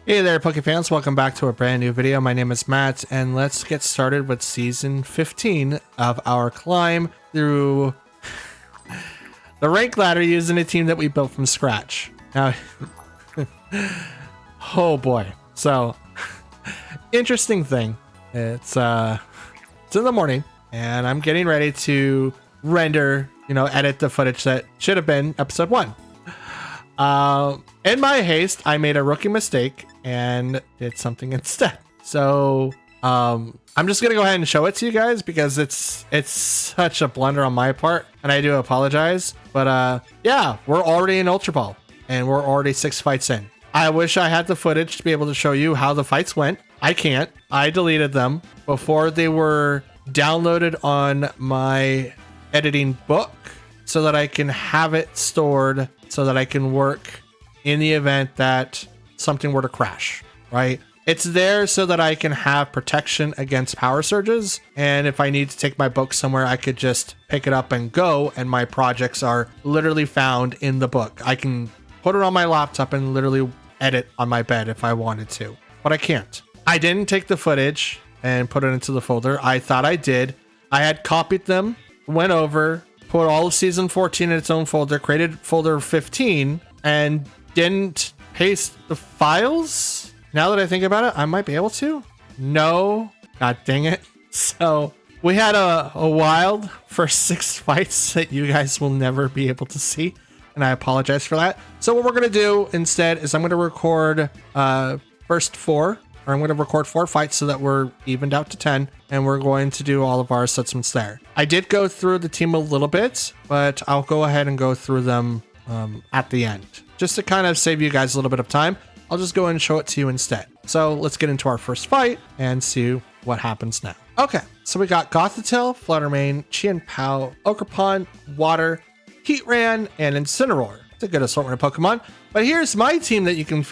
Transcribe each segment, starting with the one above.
Hey there, Poke fans! Welcome back to a brand new video. My name is Matt, and let's get started with Season 15 of our climb through the rank ladder using a team that we built from scratch. Now, oh boy. So, interesting thing. It's in the morning, and I'm getting ready to render, edit the footage that should have been episode 1. In my haste, I made a rookie mistake and did something instead. So, I'm just gonna go ahead and show it to you guys because it's such a blunder on my part, and I do apologize. But yeah, we're already in Ultra Ball, and we're already 6 fights in. I wish I had the footage to be able to show you how the fights went. I can't. I deleted them before they were downloaded on my editing book so that I can have it stored so that I can work in the event that something were to crash, right? It's there so that I can have protection against power surges. And if I need to take my book somewhere, I could just pick it up and go. And my projects are literally found in the book. I can put it on my laptop and literally edit on my bed if I wanted to, but I can't. I didn't take the footage and put it into the folder. I thought I did. I had copied them, went over, put all of season 14 in its own folder, created folder 15, and didn't paste the files. Now that I think about it, I might be able to. No, god dang it. So we had a wild first 6 fights that you guys will never be able to see, and I apologize for that. So what we're gonna do instead is I'm gonna record first 4, or I'm gonna record 4 fights so that we're evened out to 10, and we're going to do all of our assessments there. I did go through the team a little bit, but I'll go ahead and go through them at the end, just to kind of save you guys a little bit of time. I'll just go and show it to you instead. So let's get into our first fight and see what happens now. Okay, so we got Gothitelle, Fluttermane, Chien-Pao, Ogerpon, Water, Heatran, and Incineroar. It's a good assortment of Pokemon. But here's my team that you can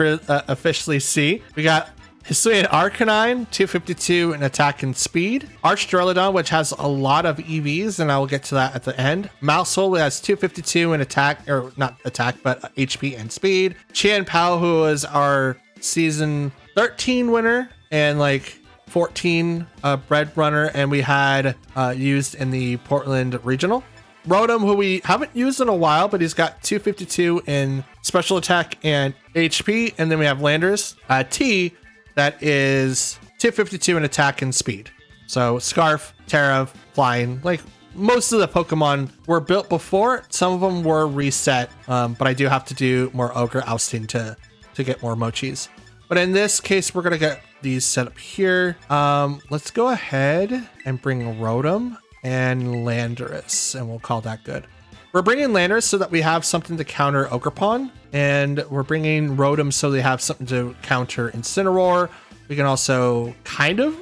officially see. We got Hisuian Arcanine, 252 in attack and speed. Archduraludon, which has a lot of EVs, and I will get to that at the end. Maushold has 252 in attack, or not attack, but HP and speed. Chien-Pao, who is our season 13 winner and like 14 bread runner, and we had used in the Portland regional. Rotom, who we haven't used in a while, but he's got 252 in special attack and HP. And then we have Landers, T, that is 252 in attack and speed. So Scarf, Terra, Flying, like most of the Pokemon were built before. Some of them were reset, but I do have to do more Ogre ousting to get more Mochis. But in this case, we're gonna get these set up here. Let's go ahead and bring Rotom and Landorus, and we'll call that good. We're bringing Landorus so that we have something to counter Ogerpon, and we're bringing Rotom so they have something to counter Incineroar. We can also kind of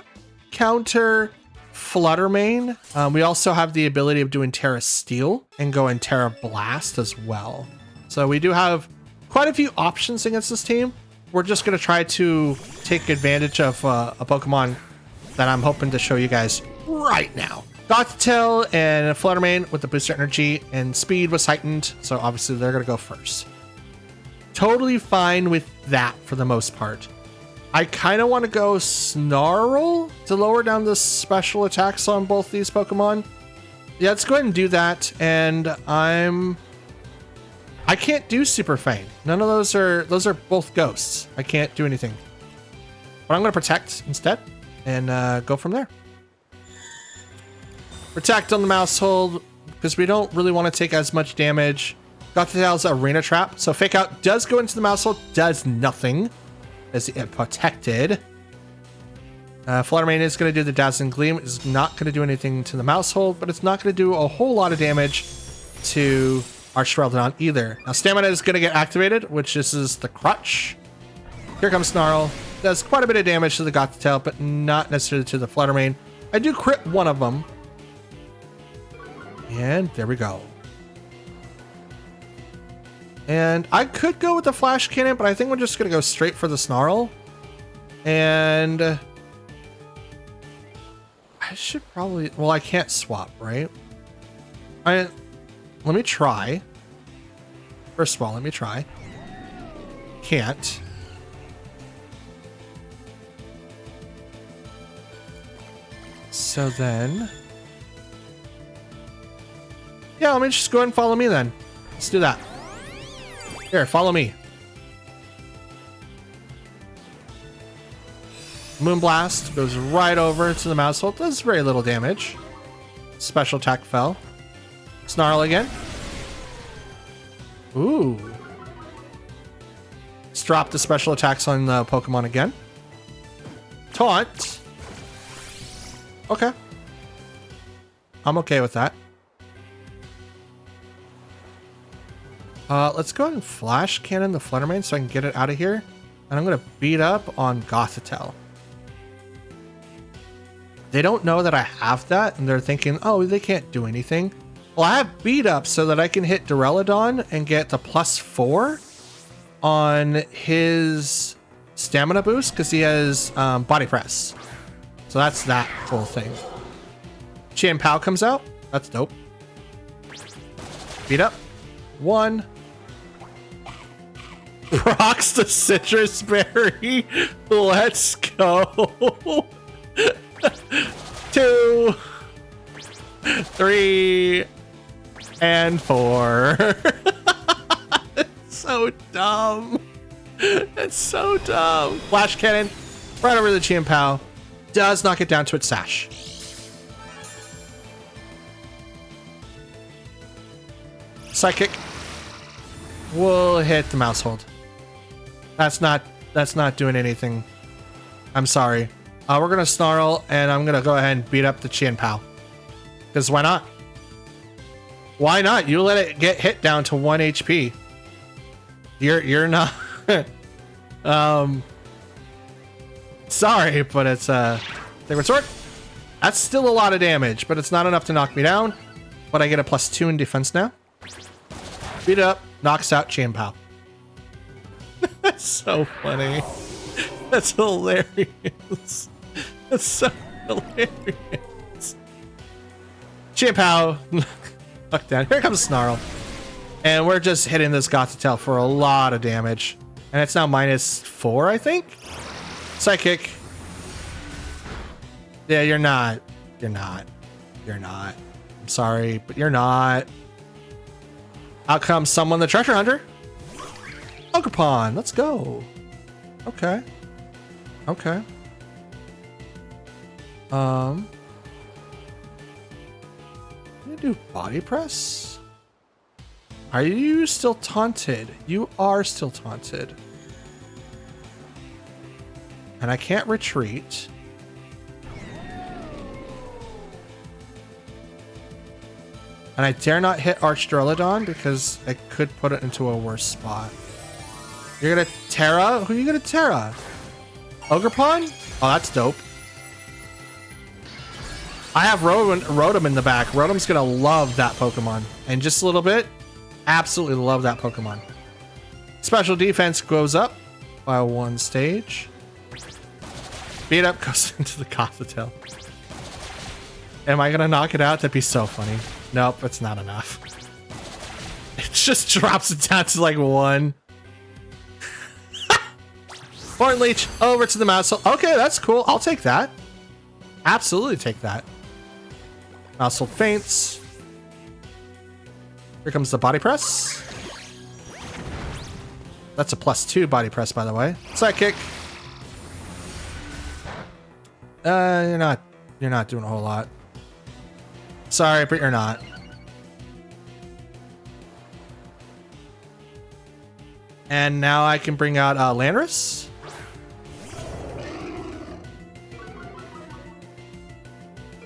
counter Fluttermane. We also have the ability of doing Terra Steel and going Terra Blast as well. So we do have quite a few options against this team. We're just going to try to take advantage of a Pokemon that I'm hoping to show you guys right now. Gothitelle and Fluttermane with the booster energy and speed was heightened, so obviously they're going to go first. Totally fine with that for the most part. I kind of want to go Snarl to lower down the special attacks on both these Pokemon. Yeah, let's go ahead and do that. And I can't do Super Fang. None of those are both ghosts. I can't do anything. But I'm going to protect instead and go from there. Protect on the Maushold because we don't really want to take as much damage. Gothitelle's Arena Trap. So Fake Out does go into the Maushold, does nothing as it protected. Fluttermane is going to do the Dazzling Gleam. It's not going to do anything to the Maushold, but it's not going to do a whole lot of damage to our Archduraludon either. Now Stamina is going to get activated, which is the Crutch. Here comes Snarl. Does quite a bit of damage to the Gothitelle, but not necessarily to the Fluttermane. I do crit one of them. And there we go. And I could go with the Flash Cannon, but I think we're just going to go straight for the Snarl. And I should probably... Well, I can't swap, right? Let me try. First of all, let me try. Can't. So then... yeah, let me just go ahead and follow me then. Let's do that. Here, follow me. Moonblast goes right over to the mouse hole. Does very little damage. Special attack fell. Snarl again. Ooh. Let's drop the special attacks on the Pokemon again. Taunt. Okay. I'm okay with that. Let's go ahead and Flash Cannon the Fluttermane so I can get it out of here. And I'm going to beat up on Gothitelle. They don't know that I have that, and they're thinking, oh, they can't do anything. Well, I have beat up so that I can hit Duraludon and get the +4 on his stamina boost because he has body press. So that's that whole thing. Chien-Pao comes out. That's dope. Beat up. 1. Rocks the citrus berry. Let's go. 2, 3, and 4. It's so dumb. It's so dumb. Flash Cannon right over the Chien-Pao. Does knock it down to its sash. Psychic will hit the mouse hold. That's not doing anything. I'm sorry. We're gonna Snarl, and I'm gonna go ahead and beat up the Chien-Pao. Because why not? Why not? You let it get hit down to 1 HP. You're not. Sorry, but it's Sacred Sword. That's still a lot of damage, but it's not enough to knock me down. But I get a +2 in defense now. Beat it up, knocks out Chien-Pao. That's so funny. That's hilarious. That's so hilarious. Chien-Pao. Fuck down. Here comes Snarl. And we're just hitting this Gothitelle for a lot of damage. And it's now -4, I think? Psychic. Yeah, you're not. You're not. You're not. I'm sorry, but you're not. Out comes someone, the treasure hunter. Ogerpon, let's go. Okay. Okay. I'm gonna do body press. Are you still taunted? You are still taunted. And I can't retreat. And I dare not hit Duraludon because I could put it into a worse spot. You're gonna Terra? Who are you gonna Terra? Ogerpon? Oh, that's dope. I have Rotom in the back. Rotom's gonna love that Pokemon. And just a little bit, absolutely love that Pokemon. Special defense goes up by 1 stage. Beat up goes into the Gothitelle. Am I gonna knock it out? That'd be so funny. Nope, it's not enough. It just drops it down to like 1. Horn Leech over to the mouse. Okay, that's cool. I'll take that. Absolutely take that. Mousehole faints. Here comes the body press. That's a +2 body press, by the way. Psychic. You're not doing a whole lot. Sorry, but you're not. And now I can bring out Landorus.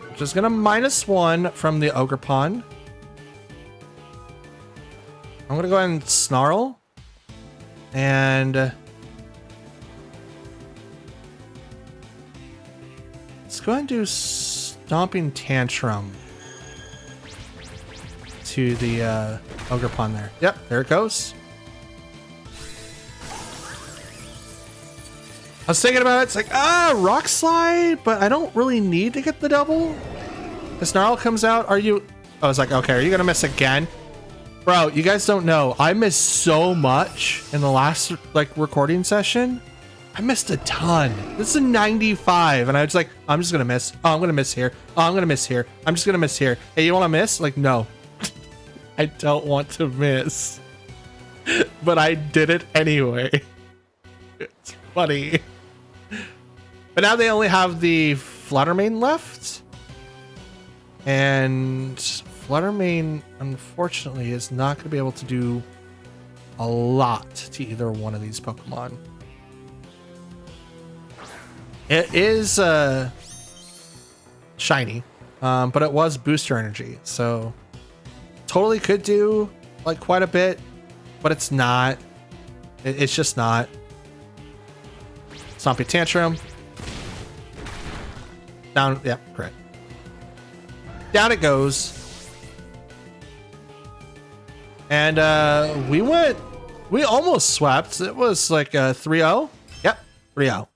Which is gonna -1 from the Ogerpon. I'm gonna go ahead and Snarl. And let's go ahead and do Stomping Tantrum to the Ogerpon there. Yep, there it goes. I was thinking about it. It's like, Rock Slide, but I don't really need to get the double. The Snarl comes out. Are you? I was like, okay, are you gonna miss again? Bro, you guys don't know. I missed so much in the last recording session. I missed a ton. This is a 95. And I was like, I'm just going to miss. Oh, I'm going to miss here. Oh, I'm going to miss here. I'm just going to miss here. Hey, you want to miss? Like, no. I don't want to miss. But I did it anyway. It's funny. But now they only have the Fluttermane left. And Fluttermane, unfortunately, is not going to be able to do a lot to either one of these Pokemon. It is shiny, but it was booster energy, so totally could do like quite a bit, but it's not. It's just not. Stompy Tantrum. Down, yeah, correct. Down it goes. And we almost swept. It was like a 3-0. Yep, 3-0.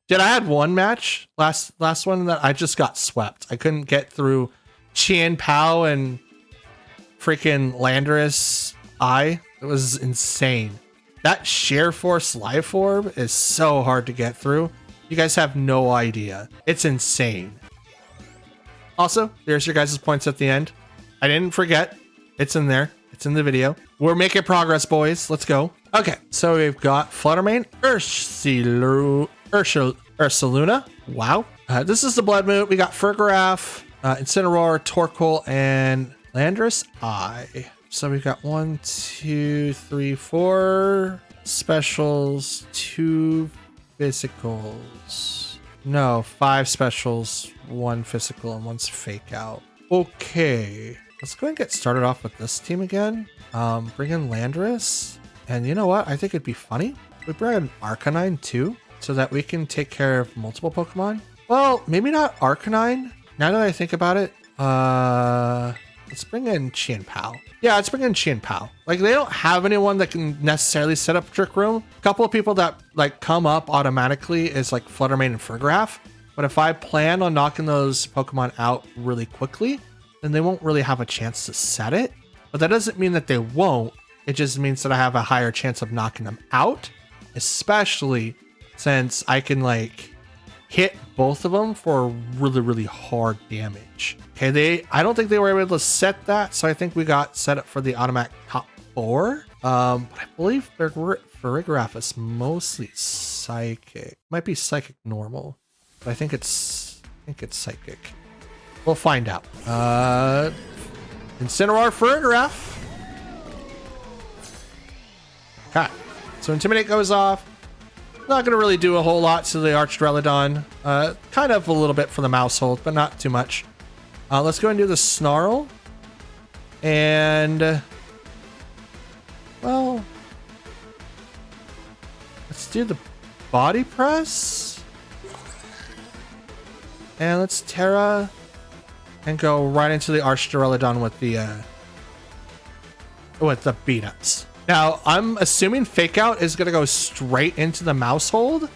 Did I had one match last one that I just got swept. I couldn't get through Chien Pao and freaking Landorus I. It was insane. That Sheer Force Life Orb is so hard to get through. You guys have no idea. It's insane. Also, there's your guys' points at the end. I didn't forget. It's in there. It's in the video. We're making progress, boys. Let's go. Okay, so we've got Fluttermane, Ursaluna. Wow. This is the Blood Moon. We got Fergraph, Incineroar, Torkoal, and Landorus I. So we've got 1, 2, 3, 4 specials, 2 physicals. No, 5 specials, 1 physical, and 1's fake out. Okay. Let's go ahead and get started off with this team again. Bring in Landorus. And you know what? I think it'd be funny. We bring in Arcanine too, so that we can take care of multiple Pokemon. Well, maybe not Arcanine. Now that I think about it, let's bring in Chien Pao. Yeah, let's bring in Chien Pao. Like, they don't have anyone that can necessarily set up Trick Room. A couple of people that like come up automatically is like Fluttermane and Fergraph. But if I plan on knocking those Pokemon out really quickly, then they won't really have a chance to set it. But that doesn't mean that they won't. It just means that I have a higher chance of knocking them out, especially since I can like hit both of them for really, really hard damage. Okay, I don't think they were able to set that, so I think we got set up for the automatic top 4. But I believe Fergraph is mostly psychic. Might be psychic normal, but I think it's psychic. We'll find out. Incineroar Fergraph. Okay, so Intimidate goes off. Not going to really do a whole lot to the Archdrelodon. Kind of a little bit for the Mousehold, but not too much. Let's go and do the Snarl. And, well, let's do the Body Press. And let's Terra and go right into the Archdrelodon with the beat-ups. Now, I'm assuming Fake Out is going to go straight into the Mousehold,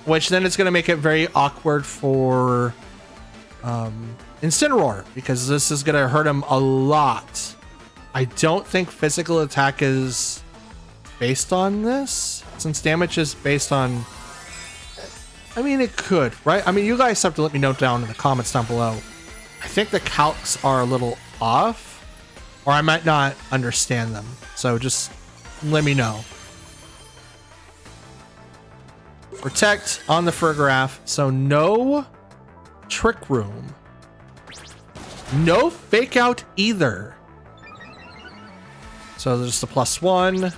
which then it's going to make it very awkward for Incineroar, because this is going to hurt him a lot. I don't think physical attack is based on this, since damage is based on... I mean, it could, right? I mean, you guys have to let me know down in the comments down below. I think the calcs are a little off, or I might not understand them. So just let me know. Protect on the Fergraph. So no Trick Room. No Fake Out either. So there's the +1,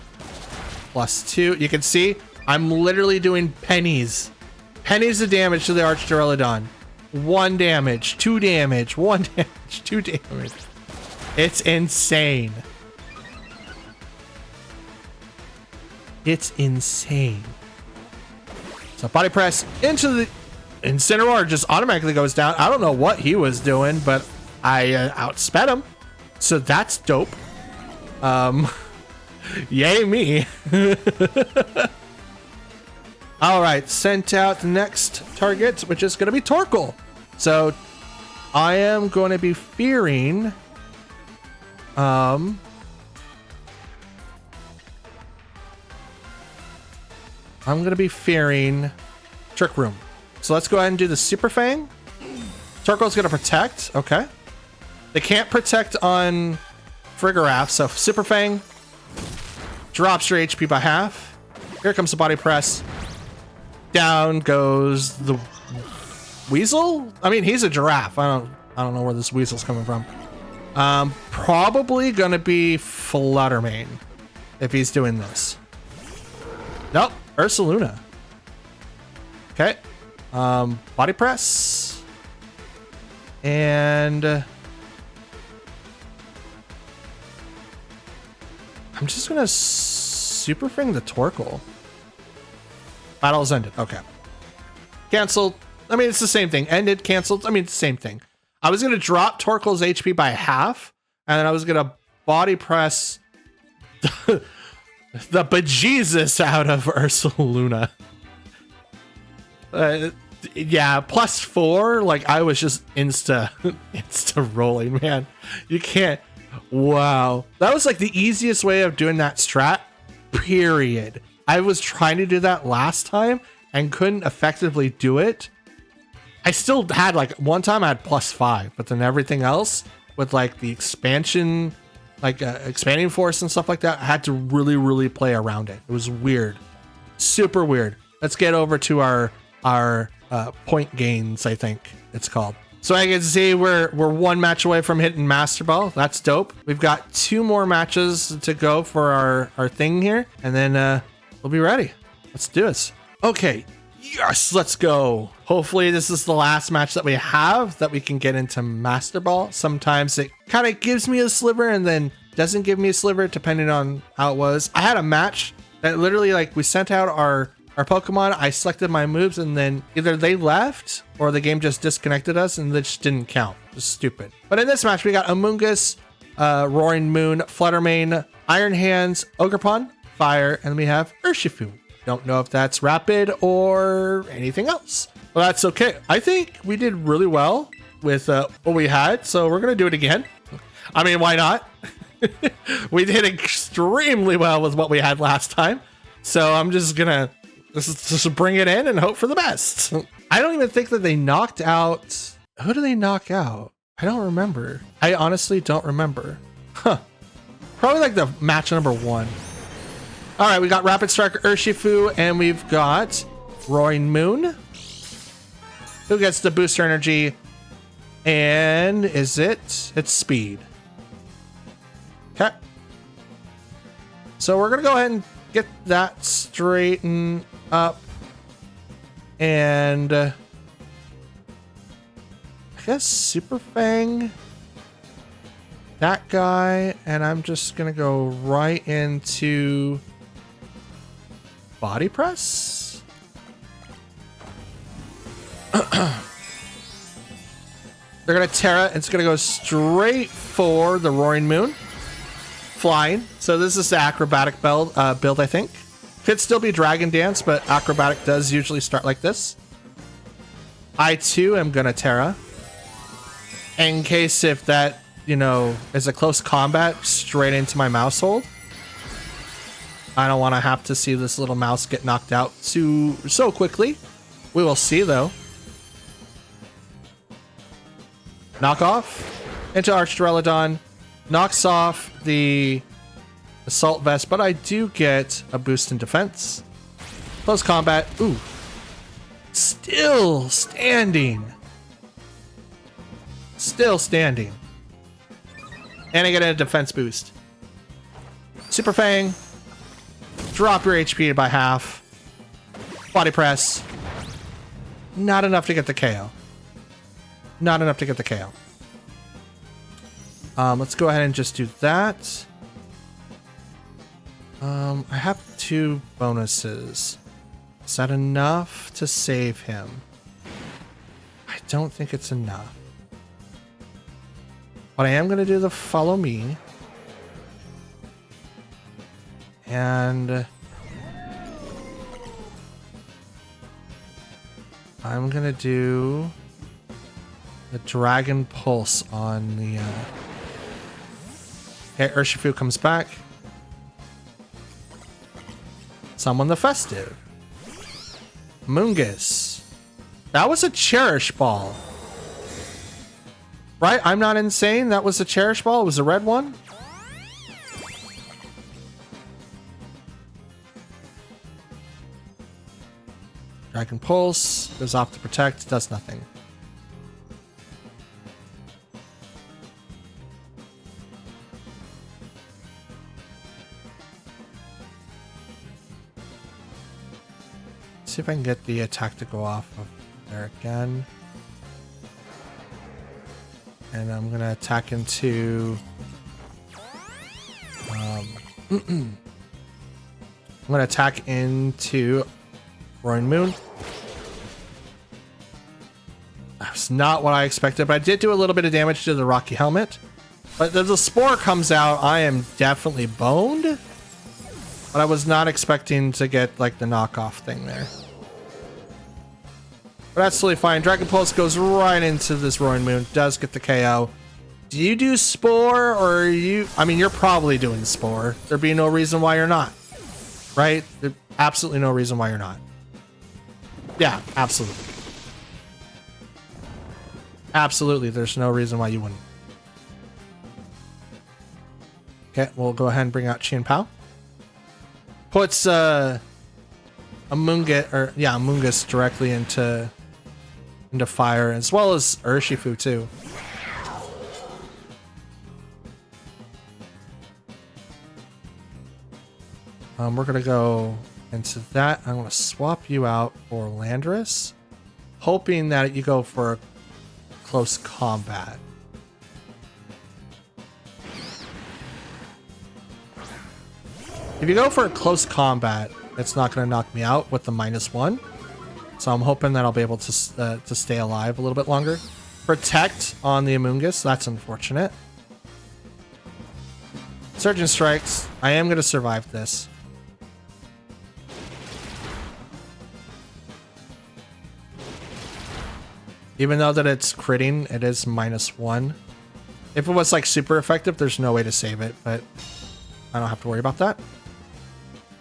+2. You can see I'm literally doing pennies. Pennies of damage to the Archdrelodon. 1 damage, 2 damage, 1 damage, 2 damage. It's insane. It's insane. So Body Press into the Incineroar, just automatically goes down. I don't know what he was doing, but I outsped him. So that's dope. Yay me. All right, sent out the next target, which is going to be Torkoal. So I am going to be fearing I'm gonna be fearing Trick Room. So let's go ahead and do the Super Fang. Torkoal's gonna protect. Okay. They can't protect on Frigoraph, so Super Fang drops your HP by half. Here comes the body press. Down goes the Weasel. I mean, he's a giraffe. I don't know where this Weasel's coming from. Probably gonna be Fluttermane if he's doing this. Nope, Ursaluna. Okay. Body press. And I'm just gonna Super Fang the Torkoal. Battle's ended. Okay. Canceled. I mean, it's the same thing. Ended, canceled. I mean, it's the same thing. I was gonna drop Torkoal's HP by half, and then I was gonna body press the bejesus out of Ursaluna. Yeah, +4. Like, I was just insta rolling, man. You can't. Wow, that was like the easiest way of doing that strat. Period. I was trying to do that last time and couldn't effectively do it. I still had like one time I had +5, but then everything else with like the expansion, like expanding force and stuff like that, I had to really play around it. It was weird, super weird. Let's get over to our point gains, I think it's called. So I can see we're one match away from hitting Master Ball. That's dope. We've got 2 more matches to go for our thing here, and then we'll be ready. Let's do this. Okay. Yes, let's go. Hopefully this is the last match that we have that we can get into Master Ball. Sometimes it kind of gives me a sliver and then doesn't give me a sliver depending on how it was. I had a match that literally, like, we sent out our Pokemon, I selected my moves, and then either they left or the game just disconnected us and it just didn't count. Just stupid. But in this match, we got Amoonguss, Roaring Moon, Fluttermane, Iron Hands, Ogerpon, Fire, and we have Urshifu. Don't know if that's rapid or anything else. Well, that's okay. I think we did really well with what we had, so we're going to do it again. I mean, why not? We did extremely well with what we had last time, so I'm just going to just bring it in and hope for the best. I don't even think that they knocked out... Who do they knock out? I don't remember. I honestly don't remember. Huh. Probably like the match number 1. All right, we got Rapid Strike Urshifu, and we've got Roaring Moon, who gets the booster energy, and is it? It's speed. Okay. So we're gonna go ahead and get that straightened up, and I guess Super Fang that guy, and I'm just gonna go right into body press. They're gonna Terra. It's gonna go straight for the Roaring Moon, flying. So this is the acrobatic build, I think. Could still be Dragon Dance, but acrobatic does usually start like this. I too am gonna Terra, in case if that, you know, is a close combat straight into my mouse hold. I don't want to have to see this little mouse get knocked out so quickly. We will see though. Knock off into Archdurelodon, knocks off the Assault Vest, but I do get a boost in defense. Close combat. Ooh. Still standing. Still standing. And I get a defense boost. Super Fang. Drop your HP by half. Body press. Not enough to get the KO. Not enough to get the KO. Let's go ahead and just do that. I have 2 bonuses. Is that enough to save him? I don't think it's enough. But I am going to do the follow me. And I'm going to do the Dragon Pulse on the... Okay, Urshifu comes back. Summon the Festive. Mungus. That was a Cherish Ball. Right? I'm not insane. That was a Cherish Ball. It was a red one. Dragon Pulse. Goes off to protect. Does nothing. See if I can get the attack to go off of there again. And I'm gonna attack into I'm gonna attack into Roaring Moon. That's not what I expected, but I did do a little bit of damage to the Rocky Helmet. But as the Spore comes out, I am definitely boned. But I was not expecting to get like the knockoff thing there. But that's totally fine. Dragon Pulse goes right into this Roaring Moon. Does get the KO. Do you do Spore or are you... I mean, you're probably doing Spore. There'd be no reason why you're not. Right? There's absolutely no reason why you're not. Yeah, absolutely. Absolutely. There's no reason why you wouldn't. Okay, we'll go ahead and bring out Chien Pao. Puts a Mungus directly into fire, as well as Urshifu too. We're gonna go into that. I'm gonna swap you out for Landorus, hoping that you go for close combat. If you go for a close combat, it's not going to knock me out with the -1. So I'm hoping that I'll be able to stay alive a little bit longer. Protect on the Amoonguss. That's unfortunate. Surgeon Strikes. I am going to survive this. Even though that it's critting, it is -1. If it was like super effective, there's no way to save it, but I don't have to worry about that.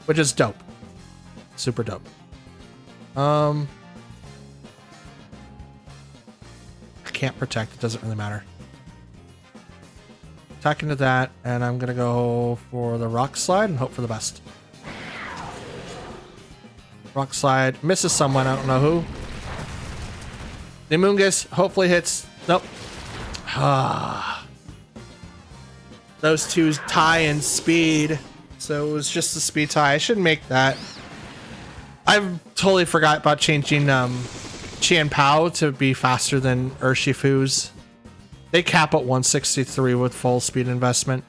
Which is dope. Super dope. I can't protect. It doesn't really matter. Attack into that, and I'm going to go for the Rock Slide and hope for the best. Rock Slide. Misses someone. I don't know who. The Amoonguss hopefully hits. Nope. Those two tie in speed. So it was just the speed tie. I should make that. I totally forgot about changing Chien Pao to be faster than Urshifu's. They cap at 163 with full speed investment.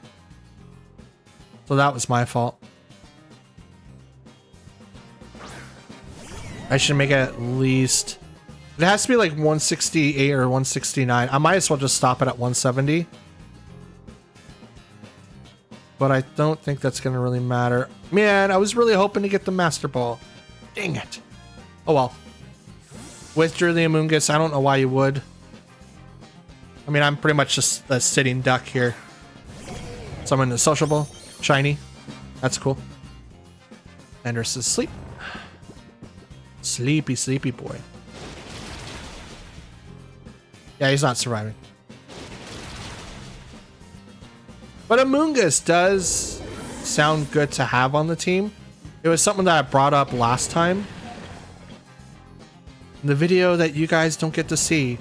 So that was my fault. I should make it at least... It has to be like 168 or 169. I might as well just stop it at 170. But I don't think that's going to really matter. Man, I was really hoping to get the Master Ball. Dang it. Oh well. Withdrew the Amoonguss. I don't know why you would. I mean, I'm pretty much just a sitting duck here. Summon the Social Ball. Shiny. That's cool. Landorus is asleep. Sleepy, sleepy boy. Yeah, he's not surviving. But Amoonguss does sound good to have on the team. It was something that I brought up last time. The video that you guys don't get to see.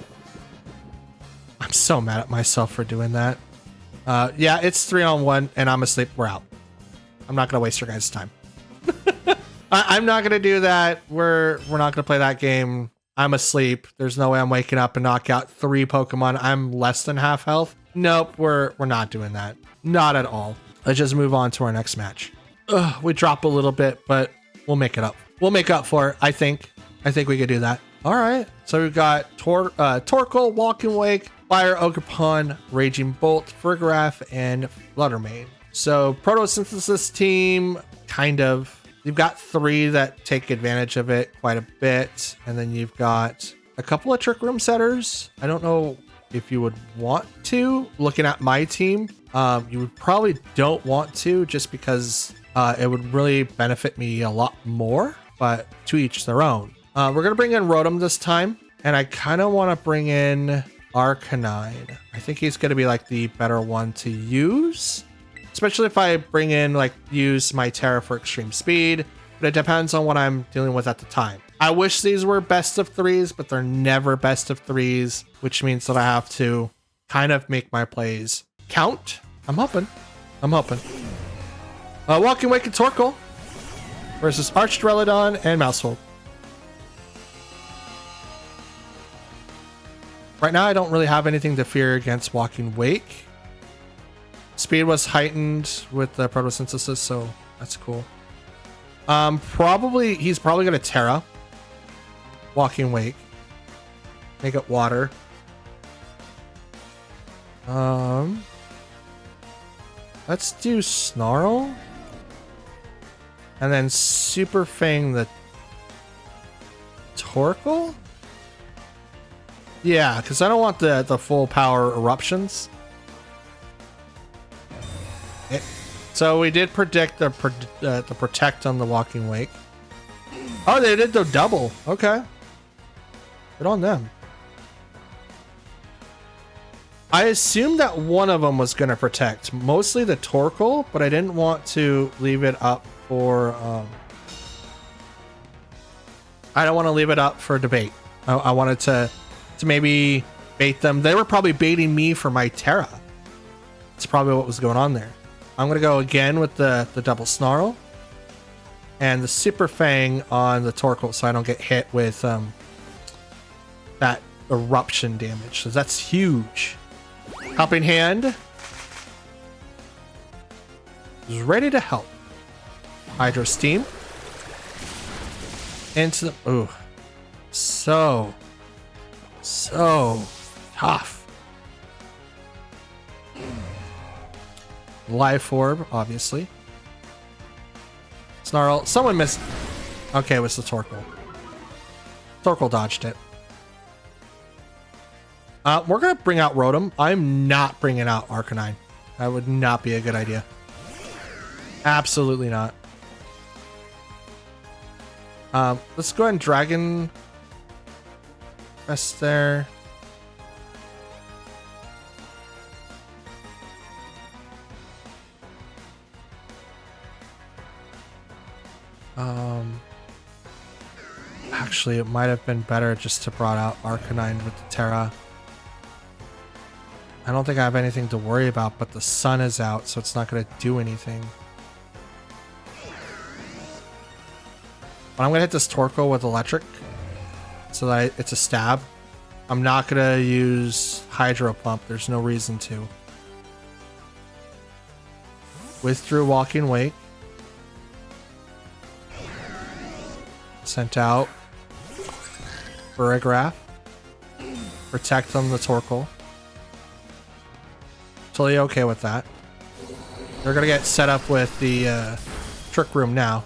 I'm so mad at myself for doing that. Yeah, it's 3-on-1 and I'm asleep. We're out. I'm not going to waste your guys' time. I'm not going to do that. We're not going to play that game. I'm asleep. There's no way I'm waking up and knock out 3 Pokemon. I'm less than half health. Nope, we're not doing that. Not at all. Let's just move on to our next match. We drop a little bit, but we'll make it up. We'll make up for it, I think. I think we could do that. All right. So we've got Torkoal, Walking Wake, Fire, Ogerpon, Raging Bolt, Farigiraf, and Fluttermane. So Photosynthesis team, kind of. You've got 3 that take advantage of it quite a bit. And then you've got a couple of Trick Room setters. I don't know if you would want to. Looking at my team, you would probably don't want to, just because it would really benefit me a lot more, but to each their own. We're gonna bring in Rotom this time, and I kind of want to bring in Arcanine. I think he's gonna be like the better one to use, especially if I bring in use my Terra for extreme speed. But it depends on what I'm dealing with at the time. I wish these were best of threes, but they're never best of threes, which means that I have to kind of make my plays count. I'm hoping. Walking Wake and Torkoal versus Archdurelodon and Mousehold. Right now, I don't really have anything to fear against Walking Wake. Speed was heightened with the photosynthesis, so that's cool. He's probably gonna Terra Walking Wake, make it water. Let's do Snarl, and then Super Fang the Torkoal. Yeah, because I don't want the full power eruptions. So we did predict the protect on the Walking Wake. Oh, they did the double. Okay, good on them. I assumed that one of them was going to protect, mostly the Torkoal, but I didn't want to leave it up for. I don't want to leave it up for debate. I wanted to maybe bait them. They were probably baiting me for my Terra. That's probably what was going on there. I'm going to go again with the double Snarl and the Super Fang on the Torkoal so I don't get hit with that eruption damage. So that's huge. Helping Hand is ready to help. Hydro Steam into the... Ooh. So tough. Life Orb, obviously. Snarl. Someone missed. Okay, it was the Torkoal. Torkoal dodged it. We're going to bring out Rotom. I'm not bringing out Arcanine. That would not be a good idea. Absolutely not. Let's go ahead and Dragon Rest there. Actually, it might have been better just to brought out Arcanine with the Terra. I don't think I have anything to worry about, but the sun is out, so it's not going to do anything. But I'm going to hit this Torkoal with Electric, so that it's a stab. I'm not going to use Hydro Pump. There's no reason to. Withdrew Walking Wake. Sent out Burrigraph. Protect on the Torkoal. Totally okay with that. They're gonna get set up with the Trick Room now.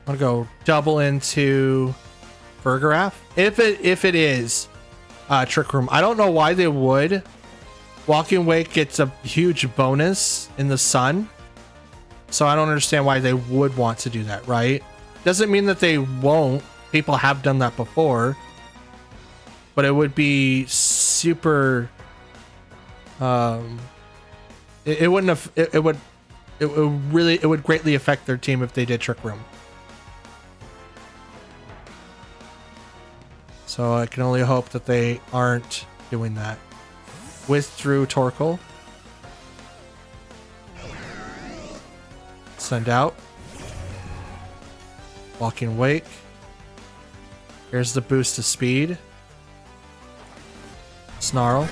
I'm gonna go double into Burrigraph. If it is Trick Room, I don't know why they would. Walking Wake gets a huge bonus in the sun, so I don't understand why they would want to do that. Right? Doesn't mean that they won't. People have done that before, but it would be super. It wouldn't have. It would greatly affect their team if they did Trick Room. So I can only hope that they aren't doing that. Withdrew Torkoal. Send out. Walking Wake. Here's the boost to speed. Snarl.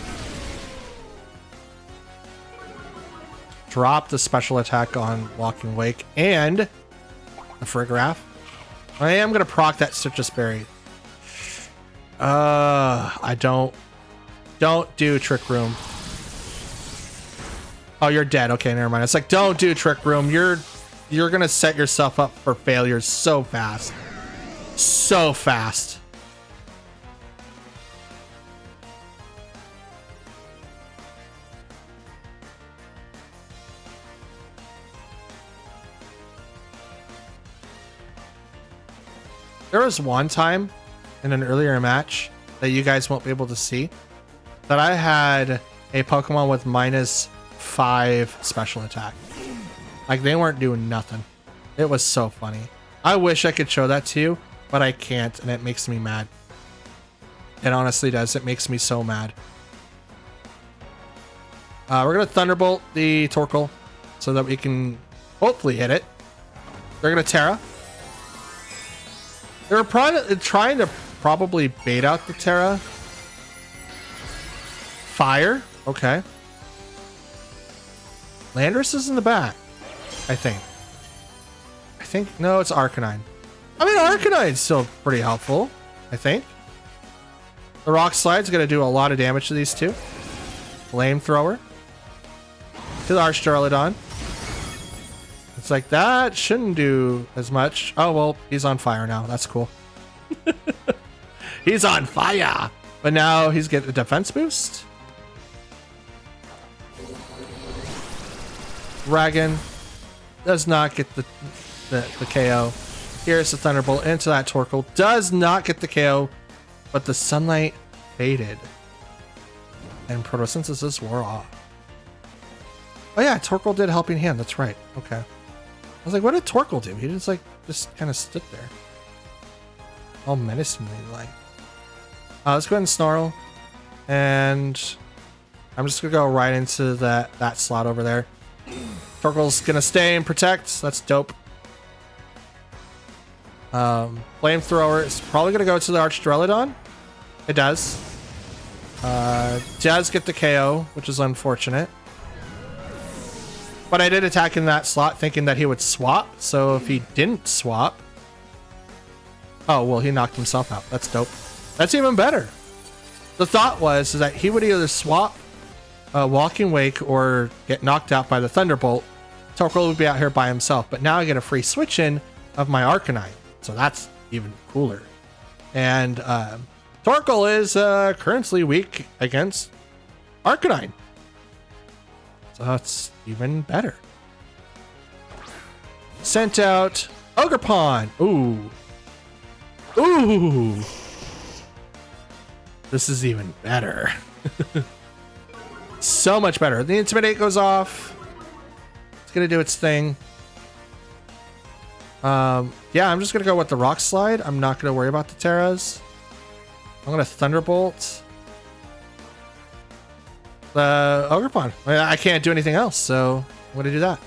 Drop the special attack on Walking Wake and the Burrigraph. I am going to proc that Citrus Berry. I don't do Trick Room. Oh, you're dead. Okay, never mind. It's like, don't do Trick Room. You're gonna set yourself up for failure so fast. So fast. There was one time in an earlier match that you guys won't be able to see that I had a Pokemon with -5 special attack. Like they weren't doing nothing. It was so funny. I wish I could show that to you, but I can't, and it makes me mad. It honestly does. It makes me so mad. We're going to Thunderbolt the Torkoal so that we can hopefully hit it. They're going to Terra. They were trying to probably bait out the Terra. Fire. Okay. Landorus is in the back, I think. No, it's Arcanine. I mean, Arcanine's still pretty helpful, I think. The Rock Slide's going to do a lot of damage to these two. Flamethrower. To the Archdurilodon. It's like, that shouldn't do as much. Oh, well, he's on fire now. That's cool. He's on fire! But now he's getting a defense boost. Dragon does not get the KO. Here's the Thunderbolt into that Torkoal. Does not get the KO, but the Sunlight faded. And Photosynthesis wore off. Oh yeah, Torkoal did Helping Hand. That's right. Okay. I was like, what did Torkoal do? He just kind of stood there. All menacingly like. Let's go ahead and Snarl. And I'm just going to go right into that slot over there. Torkoal's going to stay and protect. That's dope. Flamethrower is probably going to go to the Archdurilodon. It does. Does get the KO, which is unfortunate. But I did attack in that slot thinking that he would swap. So if he didn't swap... Oh, well, he knocked himself out. That's dope. That's even better. The thought was that he would either swap Walking Wake or get knocked out by the Thunderbolt. Torkoal would be out here by himself. But now I get a free switch in of my Arcanine. So that's even cooler. And Torkoal is currently weak against Arcanine. So that's even better. Sent out Ogerpon. Ooh. Ooh. This is even better. So much better. The Intimidate goes off. It's going to do its thing. Yeah, I'm just going to go with the Rock Slide. I'm not going to worry about the Terras. I'm going to Thunderbolt the Ogerpon. I can't do anything else, so I'm going to do that.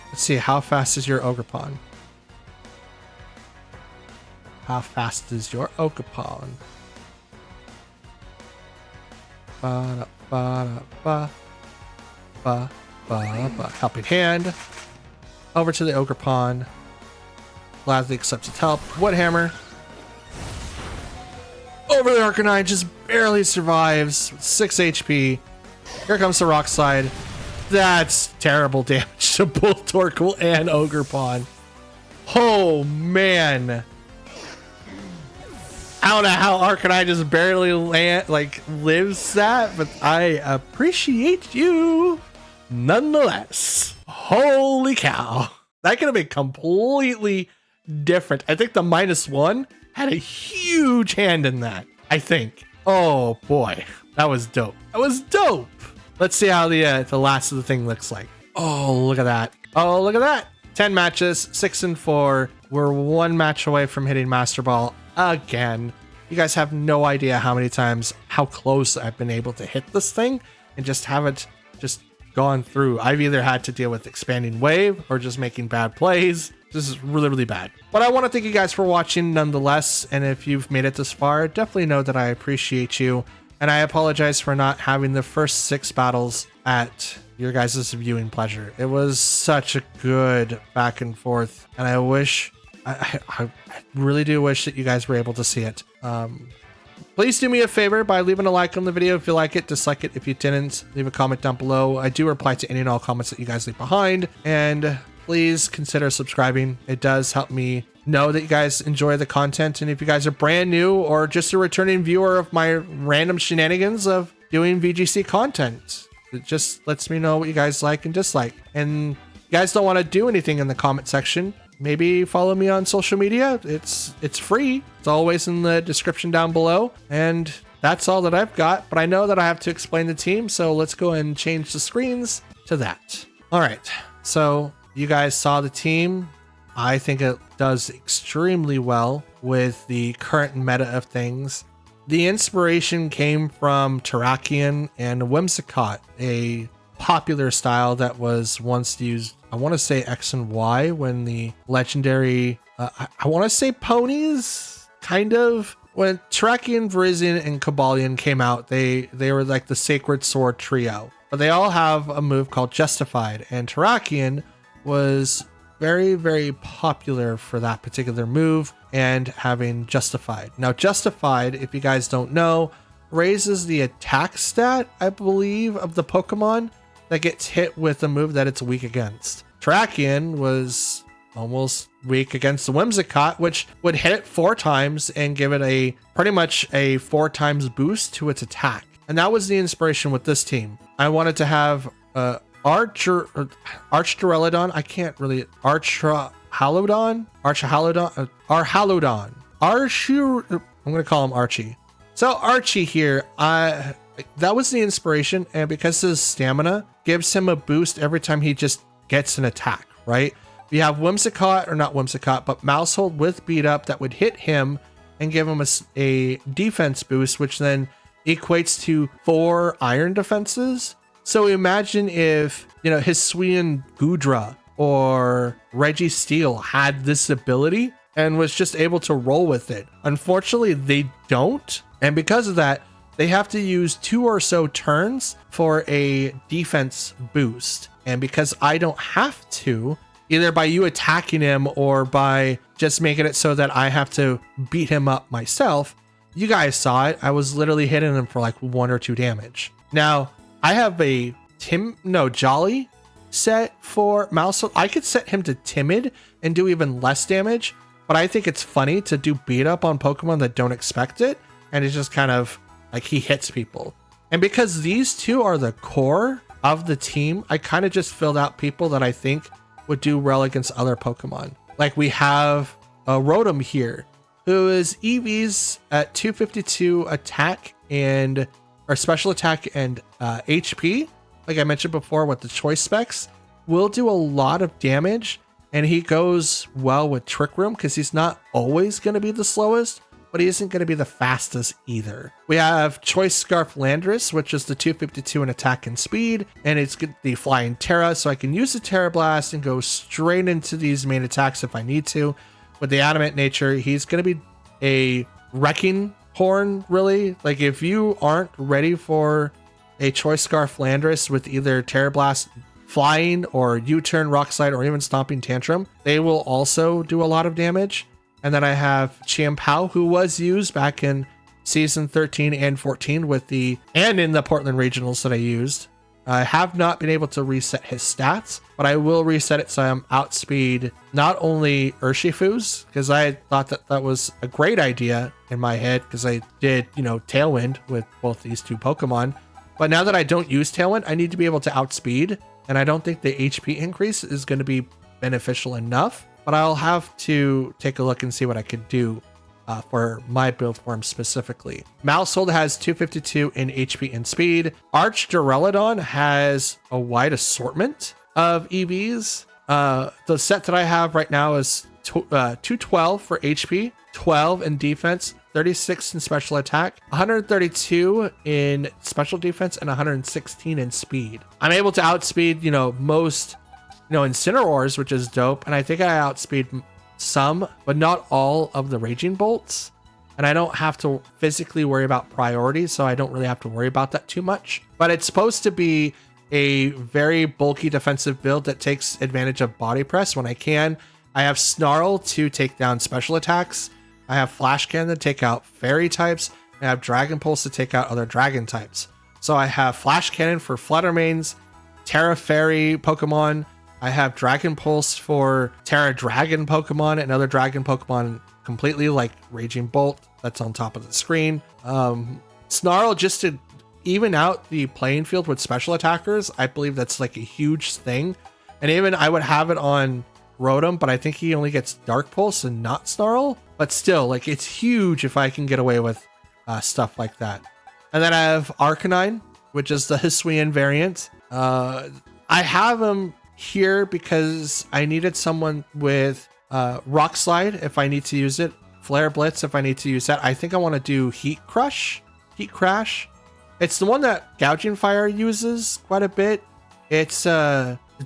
Let's see, how fast is your Ogerpon? How fast is your Ogerpon? Helping Hand. Over to the Ogerpon. Gladly accepts its help. Woodhammer. Over the Arcanine, just barely survives. 6 HP. Here comes the Rock Slide. That's terrible damage to both Torkoal and Ogerpon. Oh, man. I don't know how Arcanine just barely lives that, but I appreciate you nonetheless. Holy cow. That could have been completely different. I think the -1 had a huge hand in that, I think. Oh boy, that was dope. That was dope. Let's see how the last of the thing looks like. Oh, look at that. Oh, look at that. 10 matches, 6-4. We're 1 match away from hitting Master Ball again. You guys have no idea how many times, how close I've been able to hit this thing and just haven't just gone through. I've either had to deal with expanding wave or just making bad plays. This is really, really bad. But I want to thank you guys for watching nonetheless. And if you've made it this far, definitely know that I appreciate you. And I apologize for not having the first 6 battles at your guys' viewing pleasure. It was such a good back and forth. And I wish, I really do wish that you guys were able to see it. Please do me a favor by leaving a like on the video if you like it, dislike it if you didn't. Leave a comment down below. I do reply to any and all comments that you guys leave behind. And please consider subscribing. It does help me know that you guys enjoy the content. And if you guys are brand new or just a returning viewer of my random shenanigans of doing VGC content, it just lets me know what you guys like and dislike. And you guys don't want to do anything in the comment section, maybe follow me on social media. It's free. It's always in the description down below. And that's all that I've got, but I know that I have to explain the team, so let's go and change the screens to that. All right, so you guys saw the team. I think it does extremely well with the current meta of things. The inspiration came from Terrakion and Whimsicott, a popular style that was once used, I want to say X and Y, when the legendary, I want to say ponies, kind of. When Terrakion, Virizion, and Cobalion came out, they were like the Sacred Sword trio. But they all have a move called Justified, and Terrakion was very, very popular for that particular move and having Justified. Now, Justified, if you guys don't know, raises the attack stat, I believe, of the Pokemon that gets hit with a move that it's weak against. Terrakion was almost weak against the Whimsicott, which would hit it 4 times and give it a pretty much a 4 times boost to its attack. And that was the inspiration with this team. I wanted to have Archdureladon. I can't really Archahalodon. I'm gonna call him Archie. So Archie here, that was the inspiration, and because his stamina gives him a boost every time he just gets an attack, right? We have Whimsicott, or not Whimsicott, but Mousehold with Beat Up that would hit him and give him a defense boost, which then equates to 4 iron defenses. So imagine if, Hisuian Gudra or Registeel had this ability and was just able to roll with it. Unfortunately, they don't. And because of that, they have to use 2 or so turns for a defense boost. And because I don't have to, either by you attacking him or by just making it so that I have to beat him up myself, you guys saw it. I was literally hitting him for like 1 or 2 damage. Now, I have a Jolly set for Mousehold. I could set him to Timid and do even less damage, but I think it's funny to do beat up on Pokemon that don't expect it, and it's just kind of like he hits people. And because these 2 are the core of the team, I kind of just filled out people that I think would do well against other Pokemon. Like we have a Rotom here, who is EVs at 252 attack or special attack and HP. Like I mentioned before with the choice specs, will do a lot of damage, and he goes well with Trick Room because he's not always going to be the slowest, but he isn't going to be the fastest either. We have Choice Scarf Landorus, which is the 252 in attack and speed, and it's the Flying Terra, so I can use the Terra Blast and go straight into these main attacks if I need to. With the Adamant nature, he's going to be a Wrecking Horn, really. Like if you aren't ready for a Choice Scarf Landorus with either Terra Blast, Flying, or U-Turn, Rock Slide, or even Stomping Tantrum, they will also do a lot of damage. And then I have Chiampao, who was used back in season 13 and 14 and in the Portland regionals that I used. I have not been able to reset his stats, but I will reset it so I'm outspeed not only Urshifu's, because I thought that was a great idea in my head, because I did, Tailwind with both these 2 Pokemon. But now that I don't use Tailwind, I need to be able to outspeed, and I don't think the HP increase is going to be beneficial enough. But I'll have to take a look and see what I could do for my build form specifically. Mousehold has 252 in HP and speed. Archdureladon has a wide assortment of EVs. The set that I have right now is 212 for HP, 12 in defense, 36 in special attack, 132 in special defense, and 116 in speed. I'm able to outspeed, most Incineroars, which is dope, and I think I outspeed some, but not all of the Raging Bolts, and I don't have to physically worry about priority, so I don't really have to worry about that too much. But it's supposed to be a very bulky defensive build that takes advantage of body press when I can. I have Snarl to take down special attacks, I have Flash Cannon to take out fairy types, and I have Dragon Pulse to take out other dragon types. So I have Flash Cannon for Fluttermanes, Terra Fairy Pokemon, I have Dragon Pulse for Terra Dragon Pokemon and other Dragon Pokemon completely, like Raging Bolt that's on top of the screen. Snarl, just to even out the playing field with special attackers, I believe that's like a huge thing. And even I would have it on Rotom, but I think he only gets Dark Pulse and not Snarl. But still, like, it's huge if I can get away with stuff like that. And then I have Arcanine, which is the Hisuian variant. I have him here because I needed someone with Rock Slide if I need to use it, Flare Blitz if I need to use that. I think I want to do Heat Crash. It's the one that Gouging Fire uses quite a bit. It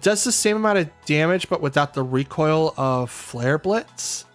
does the same amount of damage, but without the recoil of Flare Blitz.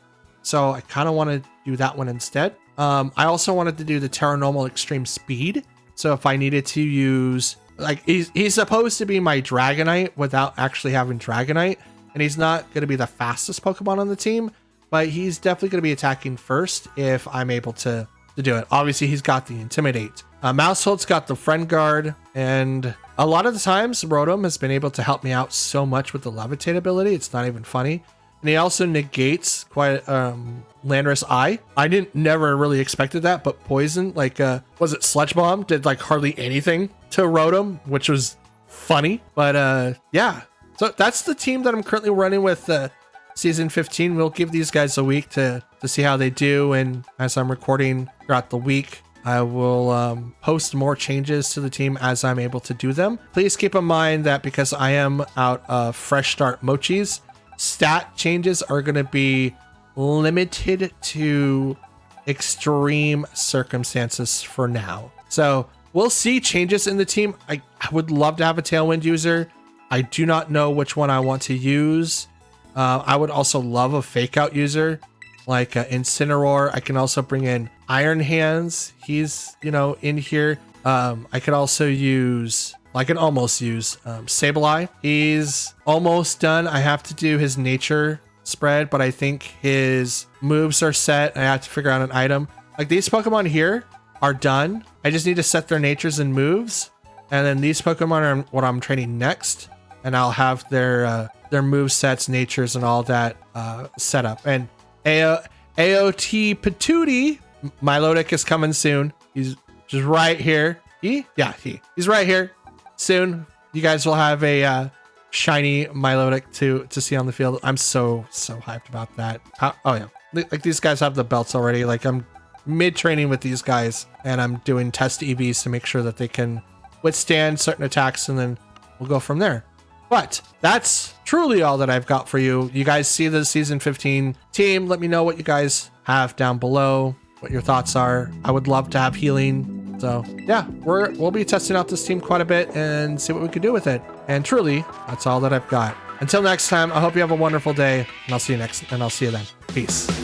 So I kind of want to do that one instead. I also wanted to do the Terra Normal Extreme Speed. So if I needed to use, like, he's supposed to be my Dragonite without actually having Dragonite. And he's not going to be the fastest Pokemon on the team, but he's definitely going to be attacking first if I'm able to do it. Obviously, he's got the Intimidate. Mouseholt's got the Friend Guard, and a lot of the times, Rotom has been able to help me out so much with the Levitate ability. It's not even funny. And he also negates quite Landorus Eye. I never really expected that, but Poison, like, was it Sludge Bomb? Did like hardly anything to Rotom, which was funny. But yeah, so that's the team that I'm currently running with season 15. We'll give these guys a week to see how they do. And as I'm recording throughout the week, I will post more changes to the team as I'm able to do them. Please keep in mind that because I am out of Fresh Start Mochis, stat changes are going to be limited to extreme circumstances for now. So we'll see changes in the team. I would love to have a Tailwind user. I do not know which one I want to use. I would also love a Fake Out user like Incineroar. I can also bring in Iron Hands. He's, in here. I could also use, I can almost use Sableye. He's almost done. I have to do his nature spread, but I think his moves are set. I have to figure out an item. Like, these Pokemon here are done. I just need to set their natures and moves. And then these Pokemon are what I'm training next. And I'll have their move sets, natures, and all that set up. And AOT Patootie, Milotic is coming soon. He's just right here. He's right here. Soon, you guys will have a shiny Milotic to see on the field. I'm so hyped about that. Oh yeah, like, these guys have the belts already. Like, I'm mid training with these guys, and I'm doing test EVs to make sure that they can withstand certain attacks, and then we'll go from there. But that's truly all that I've got for you. You guys see the season 15 team. Let me know what you guys have down below, what your thoughts are. I would love to have healing. So yeah, we'll be testing out this team quite a bit and see what we can do with it. And truly, that's all that I've got. Until next time, I hope you have a wonderful day, and I'll see you then. Peace.